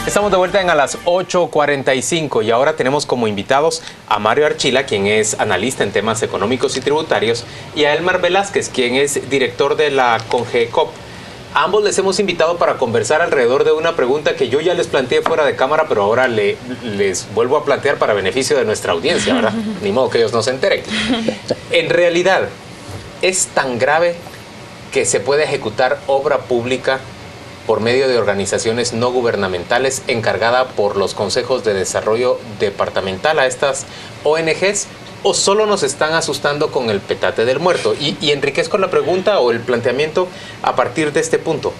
Estamos de vuelta a las 8:45 y ahora tenemos como invitados a Mario Archila, quien es analista en temas económicos y tributarios, y a Elmar Velázquez, quien es director de la CONGECOP. A ambos les hemos invitado para conversar alrededor de una pregunta que yo ya les planteé fuera de cámara, pero ahora les vuelvo a plantear para beneficio de nuestra audiencia, ¿verdad? Ni modo que ellos no se enteren. En realidad, ¿es tan grave que se puede ejecutar obra pública por medio de organizaciones no gubernamentales encargada por los consejos de desarrollo departamental a estas ONGs, o solo nos están asustando con el petate del muerto? Y enriquezco la pregunta o el planteamiento a partir de este punto.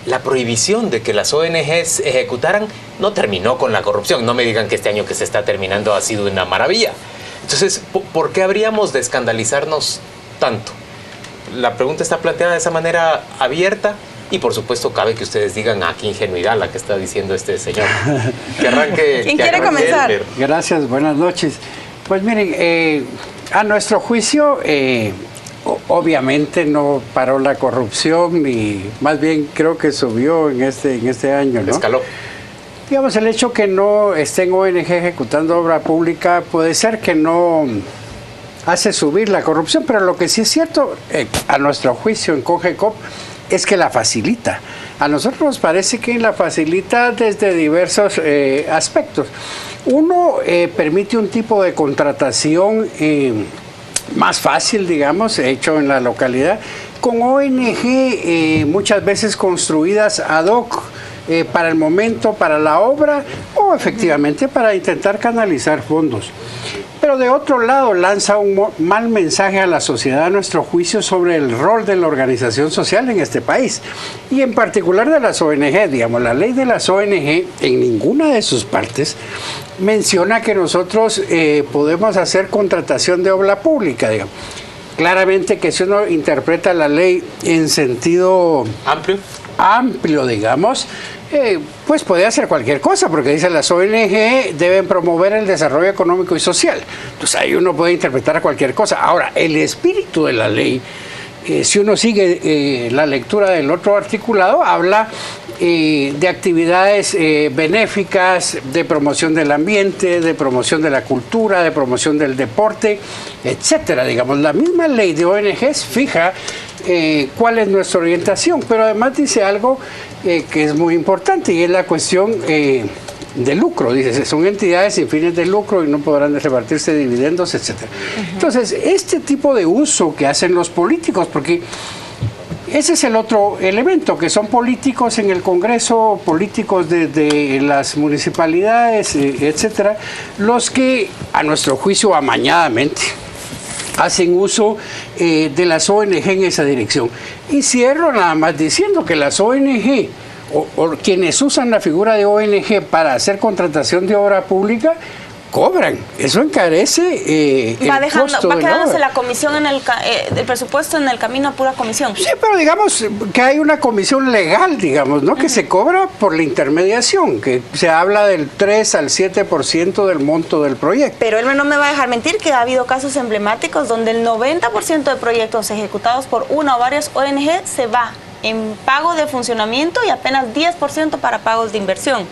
La prohibición de que las ONGs ejecutaran no terminó con la corrupción. No me digan que este año que se está terminando ha sido una maravilla. Entonces, ¿por qué habríamos de escandalizarnos tanto? La pregunta está planteada de esa manera abierta. Y por supuesto cabe que ustedes digan, qué ingenuidad la que está diciendo este señor. Que arranque. ¿Quién quiere comenzar? Gracias, buenas noches. Pues miren, a nuestro juicio, obviamente no paró la corrupción, y más bien creo que subió en este año, ¿no? Escaló. Digamos, el hecho que no estén ONG ejecutando obra pública puede ser que no hace subir la corrupción, pero lo que sí es cierto, a nuestro juicio en CONGECOP, es que la facilita. A nosotros nos parece que la facilita desde diversos aspectos. Uno, permite un tipo de contratación más fácil, digamos, hecho en la localidad, con ONG muchas veces construidas ad hoc para el momento, para la obra, o efectivamente para intentar canalizar fondos. Pero de otro lado lanza un mal mensaje a la sociedad, a nuestro juicio, sobre el rol de la organización social en este país, y en particular de las ONG. Digamos, la ley de las ONG en ninguna de sus partes menciona que nosotros podemos hacer contratación de obra pública, digamos. Claramente que si uno interpreta la ley en sentido amplio, digamos, pues puede hacer cualquier cosa, porque dice las ONG deben promover el desarrollo económico y social. Entonces ahí uno puede interpretar cualquier cosa. Ahora, el espíritu de la ley, si uno sigue la lectura del otro articulado, habla de actividades benéficas, de promoción del ambiente, de promoción de la cultura, de promoción del deporte, etcétera. Digamos, la misma ley de ONGs fija cuál es nuestra orientación, pero además dice algo que es muy importante, y es la cuestión de lucro. Dice, son entidades sin fines de lucro y no podrán repartirse dividendos, etcétera. Entonces, este tipo de uso que hacen los políticos, porque ese es el otro elemento, que son políticos en el Congreso, políticos de las municipalidades, etcétera, los que, a nuestro juicio, amañadamente hacen uso de las ONG en esa dirección. Y cierro nada más diciendo que las ONG o quienes usan la figura de ONG para hacer contratación de obra pública cobran. Eso encarece va quedándose la comisión en el presupuesto en el camino a pura comisión. Sí, pero digamos que hay una comisión legal, digamos, ¿no? Que se cobra por la intermediación, que se habla del 3 al 7% del monto del proyecto. Pero él no me va a dejar mentir que ha habido casos emblemáticos donde el 90% de proyectos ejecutados por una o varias ONG se va en pago de funcionamiento y apenas 10% para pagos de inversión.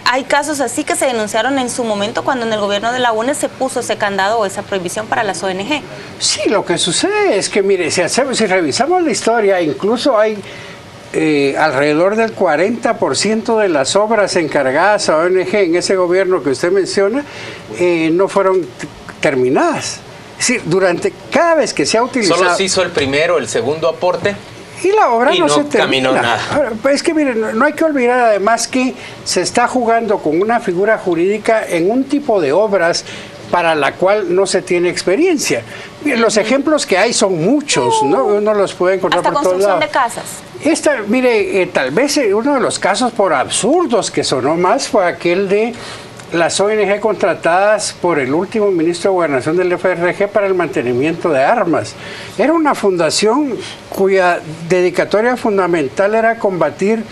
Hay casos así que se denunciaron en su momento cuando en el gobierno de la UNE se puso ese candado o esa prohibición para las ONG. Sí, lo que sucede es que, mire, si revisamos la historia, incluso hay alrededor del 40% de las obras encargadas a ONG en ese gobierno que usted menciona no fueron terminadas. Es decir, cada vez que se ha utilizado... Solo se hizo el primero, el segundo aporte. Y la obra no se termina. Caminó nada. Ahora, pues es que miren, no hay que olvidar además que se está jugando con una figura jurídica en un tipo de obras para la cual no se tiene experiencia. Miren, los ejemplos que hay son muchos, ¿no? Uno los puede encontrar por todos lados. Hasta construcción de casas. Mire, tal vez uno de los casos por absurdos que sonó más fue aquel de las ONG contratadas por el último ministro de Gobernación del FRG para el mantenimiento de armas. Era una fundación cuya dedicatoria fundamental era combatir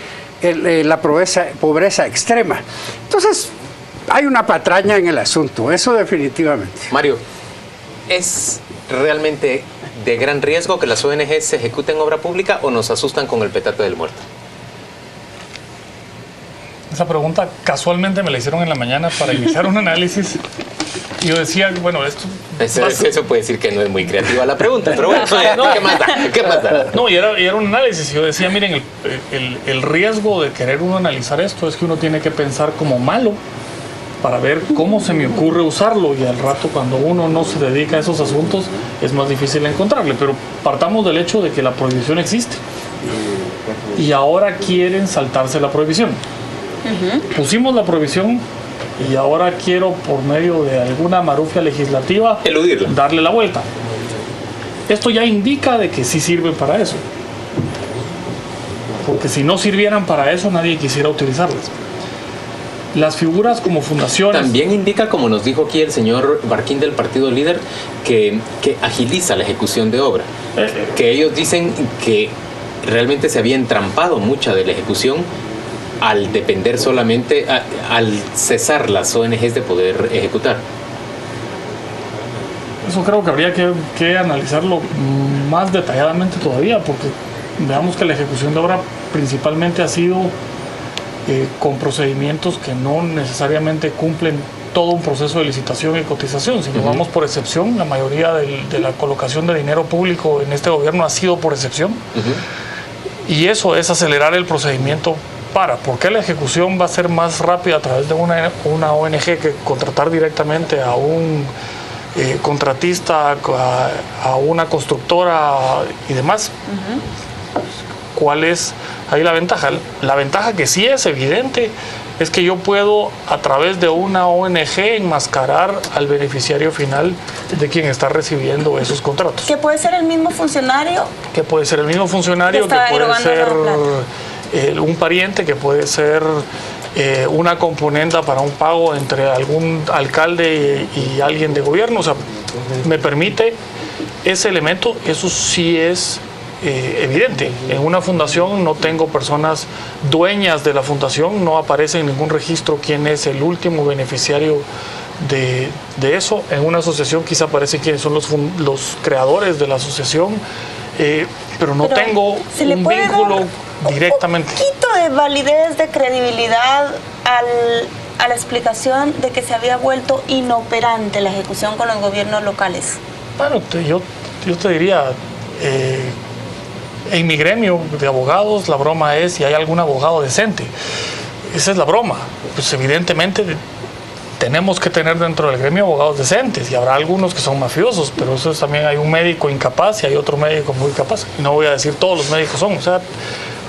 la pobreza extrema. Entonces, hay una patraña en el asunto, eso definitivamente. Mario, ¿es realmente de gran riesgo que las ONG se ejecuten obra pública o nos asustan con el petate del muerto? Esa pregunta casualmente me la hicieron en la mañana para iniciar un análisis. Y yo decía, bueno, esto... Eso puede decir que no es muy creativa la pregunta, pero bueno, ¿qué más da? ¿Qué más da? No, y era un análisis. Yo decía, miren, el riesgo de querer uno analizar esto es que uno tiene que pensar como malo para ver cómo se me ocurre usarlo, y al rato cuando uno no se dedica a esos asuntos es más difícil encontrarle. Pero partamos del hecho de que la prohibición existe y ahora quieren saltarse la prohibición. Pusimos la prohibición y ahora quiero, por medio de alguna marufia legislativa, eludirla, darle la vuelta. Esto ya indica de que sí sirve para eso, porque si no sirvieran para eso nadie quisiera utilizarlas. Las figuras como fundaciones... También indica, como nos dijo aquí el señor Barquín del Partido Líder, que agiliza la ejecución de obra. Que ellos dicen que realmente se había entrampado mucha de la ejecución al depender solamente, al cesar las ONGs de poder ejecutar. Eso creo que habría que analizarlo más detalladamente todavía, porque veamos que la ejecución de obra principalmente ha sido con procedimientos que no necesariamente cumplen todo un proceso de licitación y cotización. Si nos vamos por excepción, la mayoría de la colocación de dinero público en este gobierno ha sido por excepción. Y eso es acelerar el procedimiento. ¿Por qué la ejecución va a ser más rápida a través de una ONG que contratar directamente a un contratista, a una constructora y demás? ¿Cuál es ahí la ventaja? La ventaja, que sí es evidente, es que yo puedo, a través de una ONG, enmascarar al beneficiario final de quien está recibiendo esos contratos. ¿Que puede ser el mismo funcionario? Que puede ser el mismo funcionario, que puede ser un pariente, que puede ser una componenda para un pago entre algún alcalde y alguien de gobierno. O sea, me permite ese elemento. Eso sí es evidente. En una fundación no tengo personas dueñas de la fundación, no aparece en ningún registro quién es el último beneficiario de eso. En una asociación quizá aparece quiénes son los creadores de la asociación, pero no tengo un vínculo directamente. Un poquito de validez, de credibilidad a la explicación de que se había vuelto inoperante la ejecución con los gobiernos locales. Bueno, yo te diría, en mi gremio de abogados, la broma es si hay algún abogado decente. Esa es la broma. Pues evidentemente tenemos que tener dentro del gremio abogados decentes, y habrá algunos que son mafiosos, pero eso es, también hay un médico incapaz y hay otro médico muy capaz. Y no voy a decir todos los médicos son. O sea,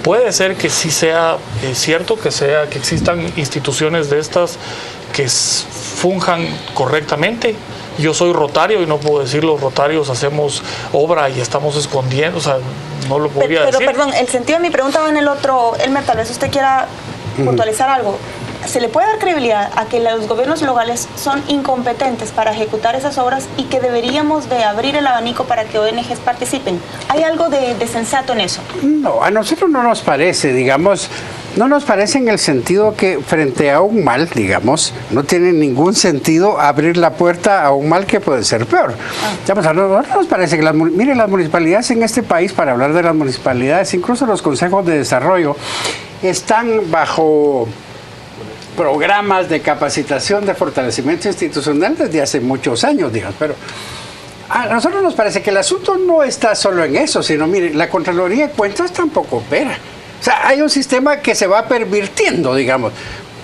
puede ser que sí sea cierto que existan instituciones de estas que funjan correctamente. Yo soy rotario y no puedo decir los rotarios hacemos obra y estamos escondiendo, o sea, no lo podría decir. Pero perdón, el sentido de mi pregunta va en el otro. Elmer, tal vez usted quiera puntualizar algo. ¿Se le puede dar credibilidad a que los gobiernos locales son incompetentes para ejecutar esas obras y que deberíamos de abrir el abanico para que ONGs participen? ¿Hay algo de sensato en eso? No, a nosotros no nos parece, digamos, no nos parece en el sentido que frente a un mal, digamos, no tiene ningún sentido abrir la puerta a un mal que puede ser peor. Digamos, a nosotros nos parece que miren, las municipalidades en este país, para hablar de las municipalidades, incluso los consejos de desarrollo, están bajo programas de capacitación, de fortalecimiento institucional desde hace muchos años, digamos, pero a nosotros nos parece que el asunto no está solo en eso, sino, mire, la Contraloría de Cuentas tampoco opera. O sea, hay un sistema que se va pervirtiendo, digamos.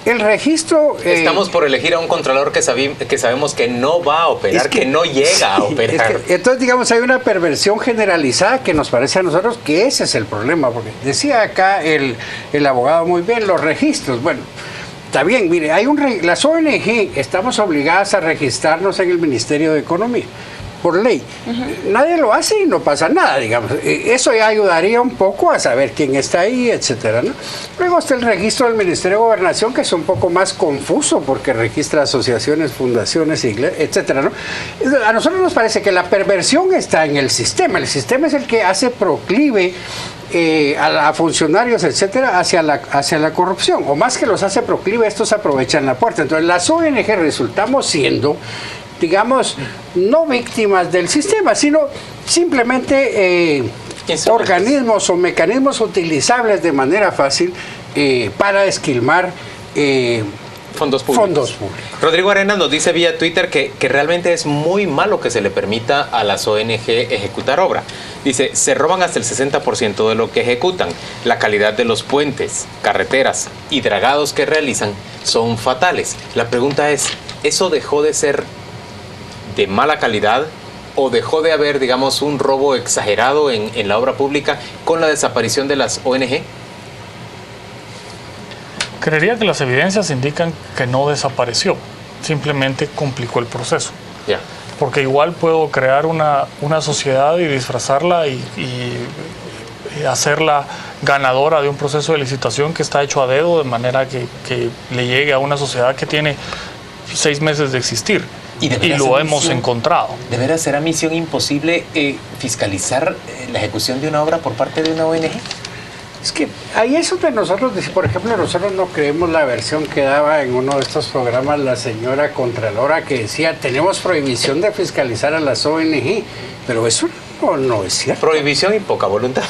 El registro... Estamos por elegir a un contralor que sabemos que no va a operar, que no llega a operar. Entonces, digamos, hay una perversión generalizada que nos parece a nosotros que ese es el problema, porque decía acá el abogado muy bien, los registros, bueno... Está bien, mire, las ONG estamos obligadas a registrarnos en el Ministerio de Economía, por ley. Nadie lo hace y no pasa nada, digamos. Eso ya ayudaría un poco a saber quién está ahí, etcétera, ¿no? Luego está el registro del Ministerio de Gobernación, que es un poco más confuso porque registra asociaciones, fundaciones, iglesias, etcétera, ¿no? A nosotros nos parece que la perversión está en el sistema. El sistema es el que hace proclive a funcionarios, etcétera, hacia la corrupción, o más que los hace proclive, estos aprovechan la puerta. Entonces las ONG resultamos siendo, digamos, no víctimas del sistema, sino simplemente organismos o mecanismos utilizables de manera fácil para esquilmar fondos públicos. Rodrigo Arenas nos dice vía Twitter que realmente es muy malo que se le permita a las ONG ejecutar obra. Dice, se roban hasta el 60% de lo que ejecutan. La calidad de los puentes, carreteras y dragados que realizan son fatales. La pregunta es, ¿eso dejó de ser de mala calidad o dejó de haber, digamos, un robo exagerado en la obra pública con la desaparición de las ONG? Creería que las evidencias indican que no desapareció, simplemente complicó el proceso. Ya. Porque igual puedo crear una sociedad y disfrazarla y hacerla ganadora de un proceso de licitación que está hecho a dedo, de manera que le llegue a una sociedad que tiene 6 meses de existir. Y lo hemos encontrado. ¿De veras será misión imposible fiscalizar la ejecución de una obra por parte de una ONG? Es que ahí es donde nosotros, por ejemplo, nosotros no creemos la versión que daba en uno de estos programas la señora Contralora, que decía, tenemos prohibición de fiscalizar a las ONG, pero eso no es cierto. Prohibición y poca voluntad.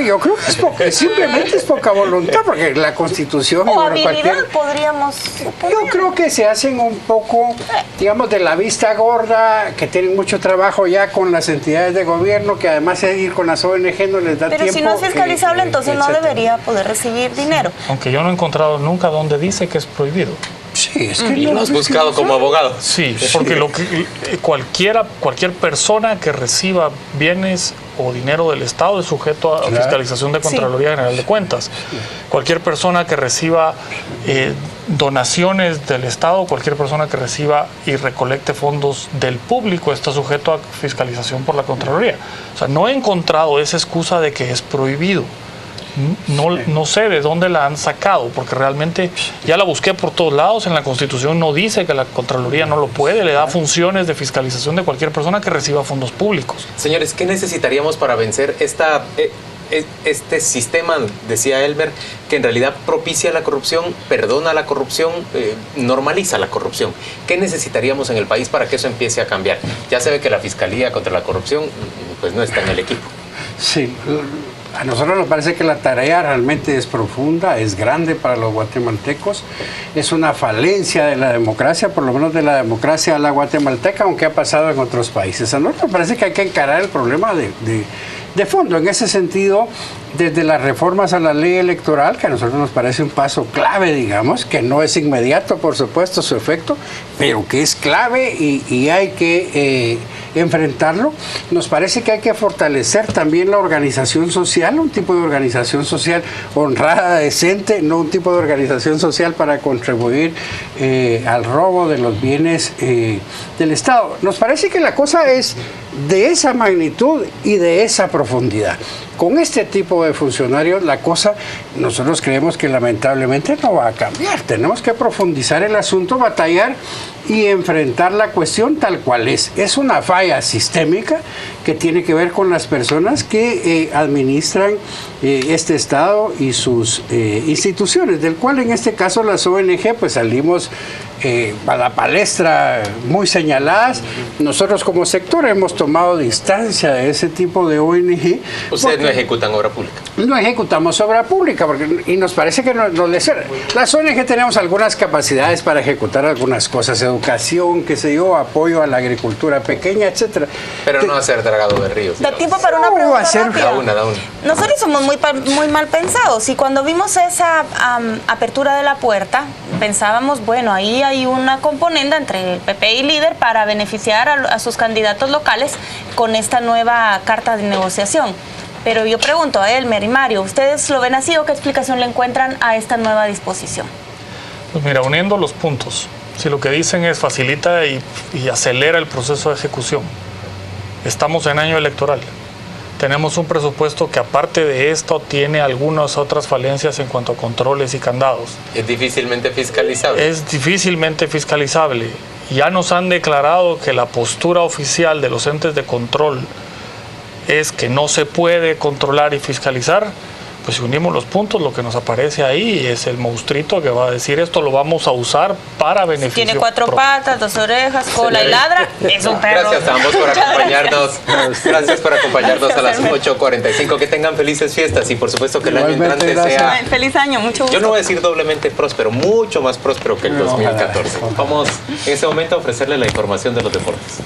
Yo creo que simplemente es poca voluntad, porque la Constitución... O habilidad podríamos... Yo creo que se hacen un poco, digamos, de la vista gorda, que tienen mucho trabajo ya con las entidades de gobierno, que además de ir con las ONG no les da tiempo. Pero si no es fiscalizable, entonces no debería poder recibir dinero. Aunque yo no he encontrado nunca donde dice que es prohibido. Sí, es que y lo has buscado como abogado. Sí, porque cualquier persona que reciba bienes o dinero del Estado es sujeto a fiscalización de Contraloría General de Cuentas. Cualquier persona que reciba donaciones del Estado, cualquier persona que reciba y recolecte fondos del público está sujeto a fiscalización por la Contraloría. O sea, no he encontrado esa excusa de que es prohibido. No sé de dónde la han sacado, porque realmente ya la busqué por todos lados. En la Constitución no dice que la Contraloría no lo puede, le da funciones de fiscalización de cualquier persona que reciba fondos públicos. Señores, ¿qué necesitaríamos para vencer este sistema, decía Elmer, que en realidad propicia la corrupción, perdona la corrupción, normaliza la corrupción? ¿Qué necesitaríamos en el país para que eso empiece a cambiar? Ya se ve que la Fiscalía contra la Corrupción pues no está en el equipo. Sí. A nosotros nos parece que la tarea realmente es profunda, es grande para los guatemaltecos, es una falencia de la democracia, por lo menos de la democracia a la guatemalteca, aunque ha pasado en otros países. A nosotros nos parece que hay que encarar el problema de fondo. En ese sentido, desde las reformas a la ley electoral, que a nosotros nos parece un paso clave, digamos, que no es inmediato, por supuesto, su efecto, pero que es clave y hay que enfrentarlo. Nos parece que hay que fortalecer también la organización social, un tipo de organización social honrada, decente, no un tipo de organización social para contribuir al robo de los bienes del Estado. Nos parece que la cosa es de esa magnitud y de esa profundidad. Con este tipo de funcionarios la cosa, nosotros creemos que lamentablemente no va a cambiar. Tenemos que profundizar el asunto, batallar y enfrentar la cuestión tal cual es. Es una falla sistémica que tiene que ver con las personas que administran este Estado y sus instituciones, del cual en este caso las ONG pues salimos a la palestra muy señaladas. Nosotros como sector hemos tomado distancia de ese tipo de ONG. Ustedes no ejecutan obra pública. No ejecutamos obra pública y nos parece que las ONG tenemos algunas capacidades para ejecutar algunas cosas, educación, qué sé yo, apoyo a la agricultura pequeña, etcétera. Pero no hacer dragado de ríos. Da tiempo para una pregunta rápida. Da una. Nosotros somos muy mal pensados y cuando vimos esa apertura de la puerta, pensábamos, bueno, ahí hay una componenda entre el PP y Líder para beneficiar a sus candidatos locales con esta nueva carta de negociación. Pero yo pregunto a Elmer y Mario, ¿ustedes lo ven así o qué explicación le encuentran a esta nueva disposición? Pues mira, uniendo los puntos, si lo que dicen es facilita y acelera el proceso de ejecución, estamos en año electoral. Tenemos un presupuesto que aparte de esto tiene algunas otras falencias en cuanto a controles y candados. Es difícilmente fiscalizable. Es difícilmente fiscalizable. Ya nos han declarado que la postura oficial de los entes de control es que no se puede controlar y fiscalizar, pues si unimos los puntos, lo que nos aparece ahí es el monstruito que va a decir esto lo vamos a usar para beneficio. Tiene 4 patas, 2 orejas, cola y ladra. Es un perro. Gracias a ambos por acompañarnos. Gracias por acompañarnos a las Gracias, 8:45. Que tengan felices fiestas y por supuesto que el año Igualmente, entrante sea... Feliz año, mucho gusto. Yo no voy a decir doblemente próspero, mucho más próspero que el 2014. Vamos en este momento a ofrecerle la información de los deportes.